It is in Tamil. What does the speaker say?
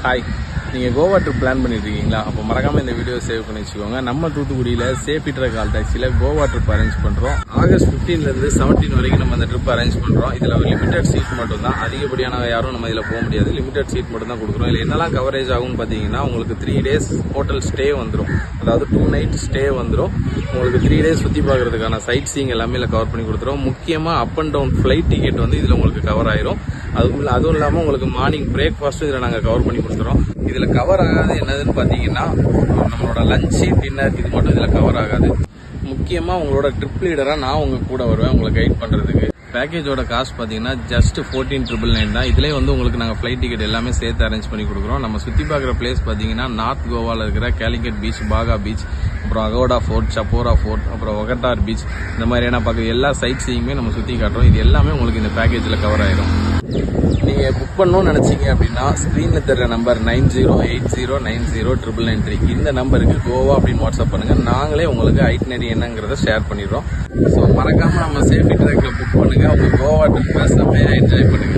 ஹாய், நீங்கள் கோவா ட்ரிப் பிளான் பண்ணிட்டுருக்கீங்களா? அப்போ மறக்காமல் இந்த வீடியோ சேவ் பண்ணி வச்சுக்கோங்க. நம்ம தூத்துக்குடியில் சேஃபி ட்ரக் கால் டாக்ஸியில் கோவா ட்ரிப் அரேஞ்ச் பண்ணுறோம். ஆகஸ்ட் 15லேருந்து 17 வரைக்கும் நம்ம அந்த ட்ரிப் அரேஞ்ச் பண்ணுறோம். இதில் ஒரு லிமிடெட் சீட் மட்டும் தான், அதிகப்படியான யாரும் நம்ம இதில் போக முடியாது. லிமிடெட் சீட் மட்டும் தான் கொடுக்குறோம். இதில் என்னெல்லாம் கவரேஜ் ஆகும்னு பார்த்தீங்கன்னா, உங்களுக்கு 3 days ஹோட்டல் ஸ்டே வந்துடும். அதாவது 2 night ஸ்டே வந்துடும். உங்களுக்கு 3 days சுற்றி பார்க்குறதுக்கான சைட் சீயிங் எல்லாமே இதில் கவர் பண்ணி கொடுத்துரும். முக்கியமாக up and down flight ticket வந்து இதில் உங்களுக்கு கவர் ஆயிரும். அதுவும் இல்லாமல் உங்களுக்கு மார்னிங் பிரேக்ஃபாஸ்ட்டும் இதில் நாங்கள் கவர் பண்ணி கொடுத்துறோம். இதில் கவர் ஆகாது என்னதுன்னு பார்த்தீங்கன்னா, நம்மளோட லஞ்சு டின்னர் இது மட்டும் இதில் கவர் ஆகாது. முக்கியமாக உங்களோட ட்ரிப் லீடராக நான் உங்கள் கூட வருவேன் உங்களை கைட் பண்ணுறதுக்கு. பேக்கேஜோட காஸ்ட் பார்த்தீங்கன்னா ஜஸ்ட் 14,999 தான். இதிலே வந்து உங்களுக்கு நாங்கள் ஃப்ளைட் டிக்கெட் எல்லாமே சேர்த்து அரேஞ்ச் பண்ணி கொடுக்குறோம். நம்ம சுற்றி பார்க்குற பிளேஸ் பார்த்தீங்கன்னா நார்த் கோவாவில் இருக்கிற கேலிக்கட் பீச், பாகா பீச், அப்புறம் அகோடா ஃபோர்ட், சப்போரா ஃபோர்ட், அப்புறம் ஒகட்டார் பீச், இந்த மாதிரியான பார்க்குற எல்லா சைட் சீயுமே நம்ம சுற்றி காட்டுறோம். இது எல்லாமே உங்களுக்கு இந்த பேக்கேஜில் கவர் ஆயிடும். நீங்கள் புக் பண்ணணும்னு நினச்சிங்க அப்படின்னா ஸ்க்ரீனில் தர்ற நம்பர் 9080909993 இந்த நம்பருக்கு கோவா அப்படின்னு வாட்ஸ்அப் பண்ணுங்கள். நாங்களே உங்களுக்கு ஐட்னரி என்னங்கிறத ஷேர் பண்ணிடுறோம். ஸோ மறக்காமல் நம்ம சேஃபி ட்ரக்கில் புக் பண்ணுங்கள். உங்கள் கோவா ட்ரிப்பை செம்மையாக என்ஜாய் பண்ணுங்கள்.